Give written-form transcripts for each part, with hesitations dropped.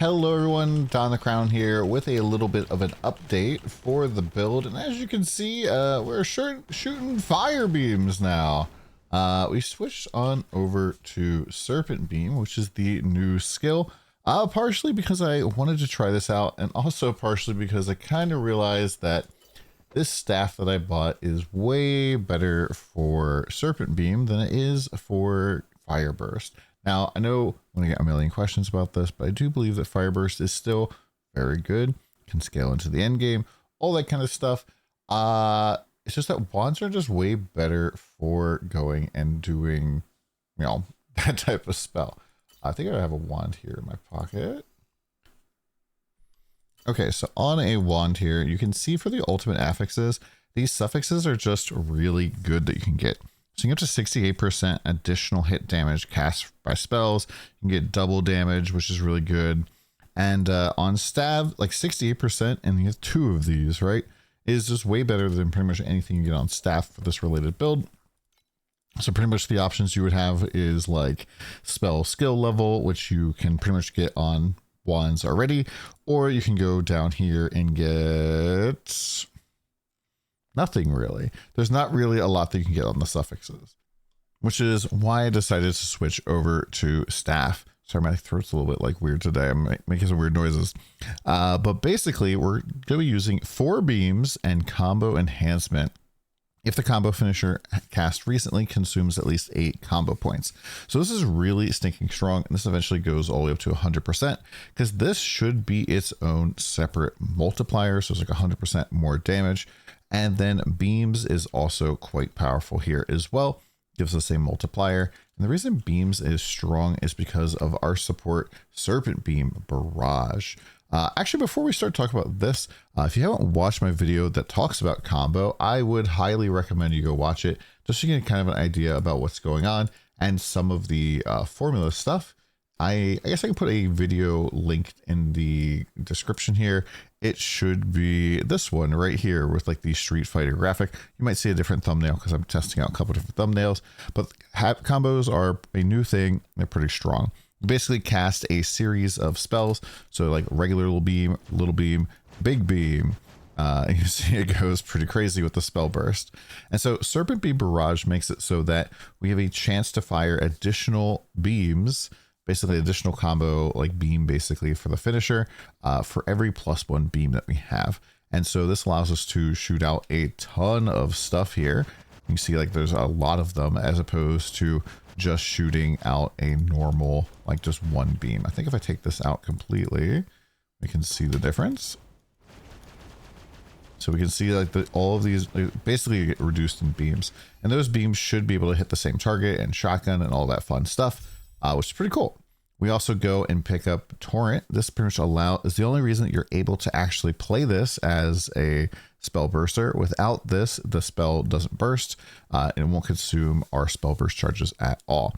Hello everyone, DonTheCrown here with a little bit of an update for the build, and as you can see, we're shooting fire beams now. We switched on over to Serpent Beam, which is the new skill, partially because I wanted to try this out, and also partially because I kind of realized that this staff that I bought is way better for Serpent Beam than it is for Fire Burst. Now, I know I'm going to get a million questions about this, but I do believe that Fire Burst is still very good, can scale into the end game, all that kind of stuff. It's just that wands are just way better for going and doing, that type of spell. I think I have a wand here in my pocket. Okay, so on a wand here, you can see for the ultimate affixes, these suffixes are just really good that you can get. So you can get up to 68% additional hit damage cast by spells. You can get double damage, which is really good. And on stab, like 68%, and you get 2 of these, right? Is just way better than pretty much anything you get on staff for this related build. So pretty much the options you would have is like spell skill level, which you can pretty much get on wands already, or you can go down here and get nothing really. There's not really a lot that you can get on the suffixes, which is why I decided to switch over to staff. Sorry, my throat's a little bit like weird today. I'm making some weird noises. But basically we're going to be using 4 beams and combo enhancement if the combo finisher cast recently consumes at least 8 combo points. So this is really stinking strong, and this eventually goes all the way up to 100%, because this should be its own separate multiplier. So it's like 100% more damage. And then beams is also quite powerful here as well. Gives us a multiplier. And the reason beams is strong is because of our support Serpent Beam Barrage. Actually, before we start talking about this, if you haven't watched my video that talks about combo, I would highly recommend you go watch it, just to get kind of an idea about what's going on and some of the formula stuff. I guess I can put a video linked in the description here. It should be this one right here with like the Street Fighter graphic. You might see a different thumbnail because I'm testing out a couple different thumbnails, but combos are a new thing. They're pretty strong. You basically cast a series of spells. So like regular little beam, big beam. You see it goes pretty crazy with the spell burst. And so Serpent Beam Barrage makes it so that we have a chance to fire additional beams, basically additional combo like beam basically for the finisher for every +1 beam that we have. And so this allows us to shoot out a ton of stuff here. You can see like there's a lot of them as opposed to just shooting out a normal, like just 1 beam. I think if I take this out completely, we can see the difference. So we can see like all of these basically get reduced in beams, and those beams should be able to hit the same target and shotgun and all that fun stuff. Which is pretty cool. We also go and pick up Torrent. This pretty much is the only reason that you're able to actually play this as a spell burster. Without this, the spell doesn't burst and it won't consume our spell burst charges at all.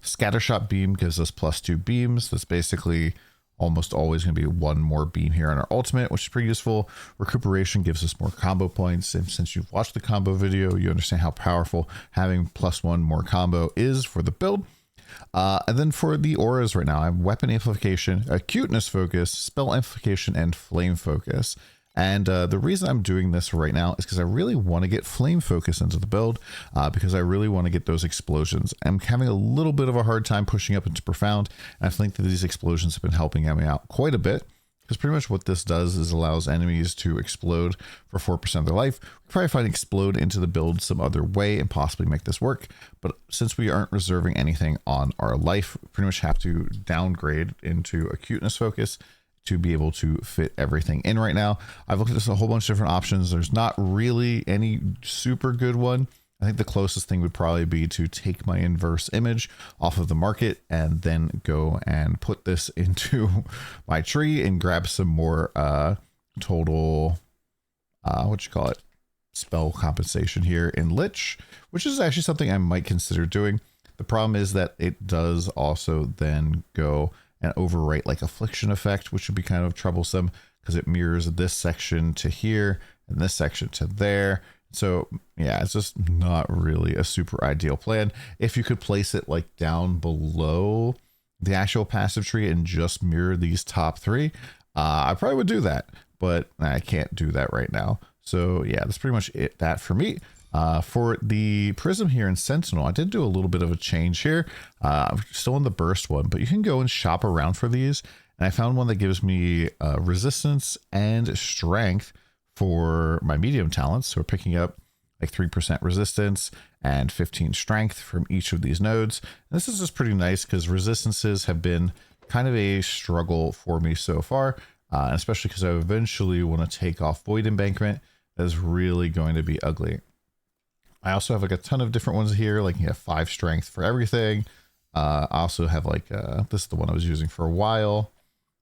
Scattershot Beam gives us +2 beams. That's basically almost always going to be 1 more beam here on our ultimate, which is pretty useful. Recuperation gives us more combo points, and since you've watched the combo video, you understand how powerful having +1 more combo is for the build. And then for the auras right now, I have Weapon Amplification, Acuteness Focus, Spell Amplification, and Flame Focus. And the reason I'm doing this right now is because I really want to get Flame Focus into the build, because I really want to get those explosions. I'm having a little bit of a hard time pushing up into Profound, and I think that these explosions have been helping me out quite a bit. Because pretty much what this does is allows enemies to explode for 4% of their life. We could probably find explode into the build some other way and possibly make this work. But since we aren't reserving anything on our life, we pretty much have to downgrade into acuteness focus to be able to fit everything in right now. I've looked at this a whole bunch of different options. There's not really any super good one. I think the closest thing would probably be to take my inverse image off of the market and then go and put this into my tree and grab some more total, spell compensation here in Lich, which is actually something I might consider doing. The problem is that it does also then go and overwrite like Affliction effect, which would be kind of troublesome because it mirrors this section to here and this section to there. So yeah, it's just not really a super ideal plan. If you could place it like down below the actual passive tree and just mirror these top three, I probably would do that, but I can't do that right now. So yeah, that's pretty much that for me. For the Prism here in Sentinel, I did do a little bit of a change here. I'm still in the burst one, but you can go and shop around for these. And I found one that gives me resistance and strength for my medium talents. So we're picking up like 3% resistance and 15 strength from each of these nodes. And this is just pretty nice because resistances have been kind of a struggle for me so far, especially because I eventually want to take off Void Embankment. That is really going to be ugly. I also have like a ton of different ones here, like you have 5 strength for everything. I also have like, this is the one I was using for a while.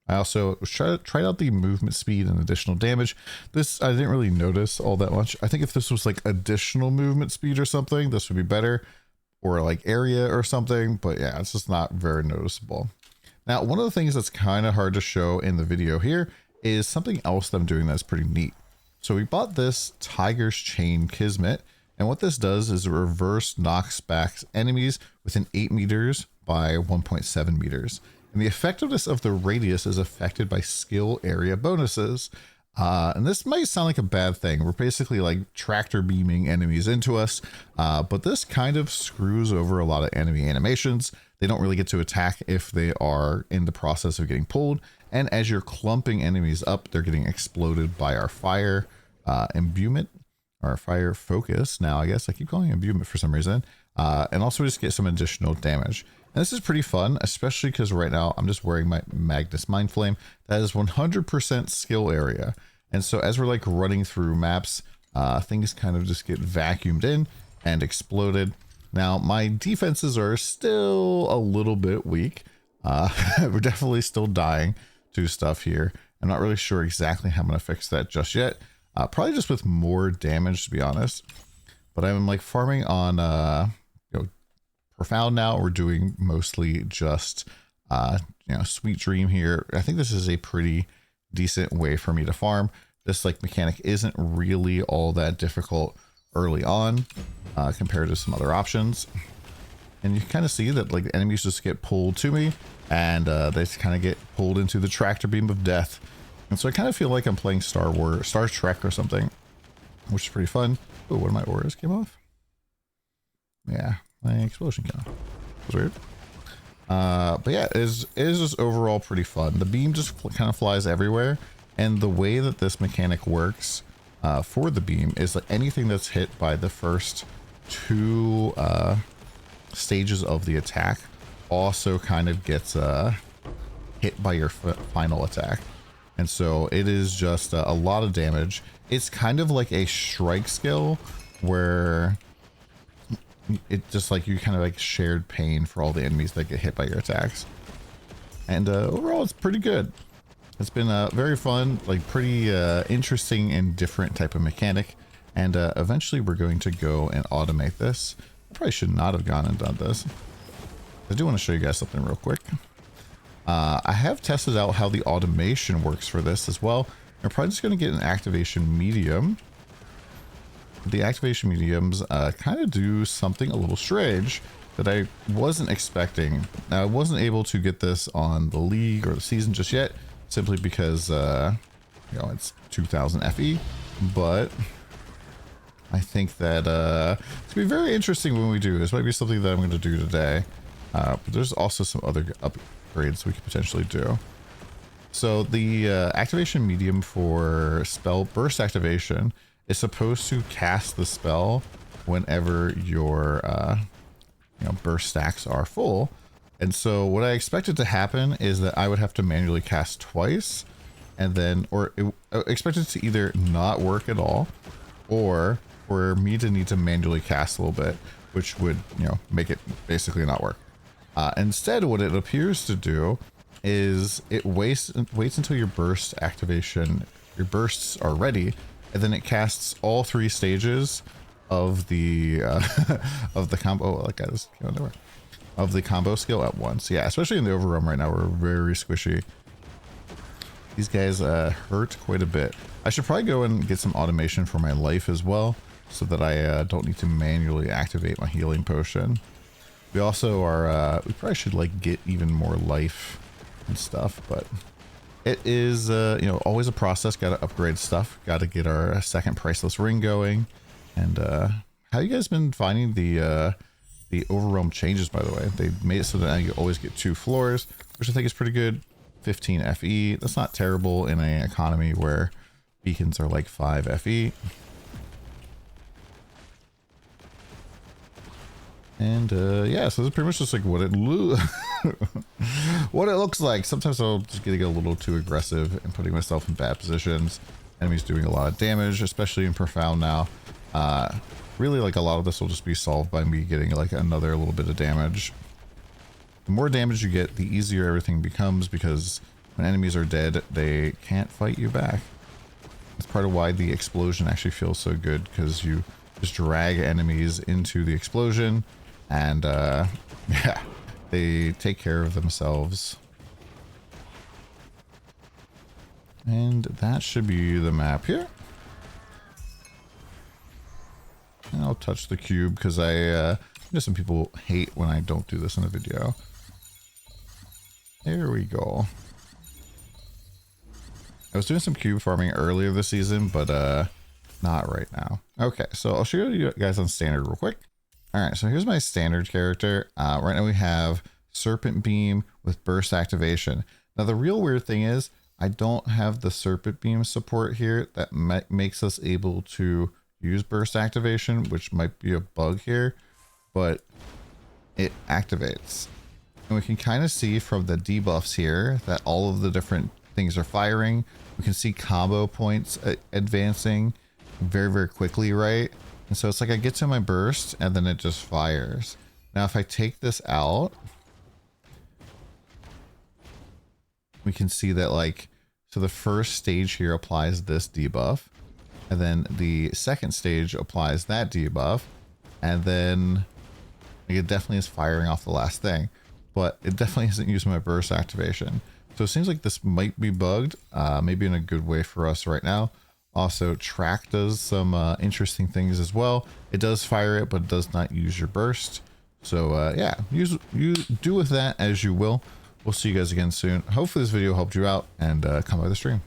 I also tried out the movement speed and additional damage. This, I didn't really notice all that much. I think if this was like additional movement speed or something, this would be better, or like area or something. But yeah, it's just not very noticeable. Now, one of the things that's kind of hard to show in the video here is something else that I'm doing that's pretty neat. So we bought this Tiger's Chain Kismet. And what this does is it reverse knocks back enemies within 8 meters by 1.7 meters. And the effectiveness of the radius is affected by skill area bonuses. And this might sound like a bad thing. We're basically like tractor beaming enemies into us. But this kind of screws over a lot of enemy animations. They don't really get to attack if they are in the process of getting pulled. And as you're clumping enemies up, they're getting exploded by our fire imbuement. Or fire focus. Now, I guess I keep calling it imbuement for some reason. And also just get some additional damage. And this is pretty fun, especially because right now I'm just wearing my Magnus Mind Flame. That is 100% skill area. And so as we're like running through maps, things kind of just get vacuumed in and exploded. Now, my defenses are still a little bit weak. We're definitely still dying to stuff here. I'm not really sure exactly how I'm going to fix that just yet. Probably just with more damage, to be honest. But I'm like farming on Profound now. We're doing mostly just Sweet Dream here. I think this is a pretty decent way for me to farm. This like mechanic isn't really all that difficult early on compared to some other options. And you can kind of see that like the enemies just get pulled to me, and they kind of get pulled into the tractor beam of death. And so I kind of feel like I'm playing Star Trek or something, which is pretty fun. Oh, one of my auras came off. Yeah, my explosion came off. That was weird. But yeah, it is just overall pretty fun. The beam just kind of flies everywhere. And the way that this mechanic works for the beam is that anything that's hit by the first 2 stages of the attack also kind of gets hit by your final attack. And so it is just a lot of damage. It's kind of like a strike skill where it just like you kind of like shared pain for all the enemies that get hit by your attacks. And overall, it's pretty good. It's been very fun, like pretty interesting and different type of mechanic. And eventually we're going to go and automate this. I probably should not have gone and done this. I do want to show you guys something real quick. I have tested out how the automation works for this as well. We're probably just going to get an activation medium. The activation mediums kind of do something a little strange that I wasn't expecting. Now, I wasn't able to get this on the league or the season just yet, simply because it's 2000 FE. But I think that it's gonna be very interesting when we do. This might be something that I'm going to do today. But there's also some other upgrades we could potentially do. So the activation medium for spell burst activation is supposed to cast the spell whenever your burst stacks are full. And so what I expected to happen is that I would have to manually cast twice, and then expect it to either not work at all, or for me to need to manually cast a little bit, which would make it basically not work. Instead, what it appears to do is it waits until your bursts are ready, and then it casts all 3 stages of the of the combo. Oh, that guy just came out nowhere. Of the combo skill at once. Yeah, especially in the Overrealm right now, we're very squishy. These guys hurt quite a bit. I should probably go and get some automation for my life as well, so that I don't need to manually activate my healing potion. We also are, we probably should like get even more life and stuff, but it is, you know, always a process. Got to upgrade stuff. Got to get our second priceless ring going. And how you guys been finding the Overrealm changes, by the way? They made it so that now you always get 2 floors, which I think is pretty good. 15 FE. That's not terrible in an economy where beacons are like 5 FE. And yeah, so this is pretty much just like what it what it looks like. Sometimes I'll just get a little too aggressive and putting myself in bad positions. Enemies doing a lot of damage, especially in Profound now. Really, like a lot of this will just be solved by me getting like another little bit of damage. The more damage you get, the easier everything becomes, because when enemies are dead, they can't fight you back. That's part of why the explosion actually feels so good, because you just drag enemies into the explosion. And yeah, they take care of themselves. And that should be the map here. And I'll touch the cube because I know some people hate when I don't do this in a video. There we go. I was doing some cube farming earlier this season, but not right now. Okay, so I'll show you guys on standard real quick. All right, so here's my standard character. Right now we have Serpent Beam with burst activation. Now the real weird thing is I don't have the Serpent Beam support here that makes us able to use burst activation, which might be a bug here, but it activates. And we can kind of see from the debuffs here that all of the different things are firing. We can see combo points advancing very, very quickly, right? And so it's like I get to my burst and then it just fires. Now, if I take this out, we can see that like, so the first stage here applies this debuff, and then the second stage applies that debuff, and then like, it definitely is firing off the last thing, but it definitely isn't using my burst activation. So it seems like this might be bugged, maybe in a good way for us right now. Also, track does some interesting things as well. It does fire it, but it does not use your burst. So yeah, you do with that as you will. We'll see you guys again soon. Hopefully this video helped you out, and come by the stream.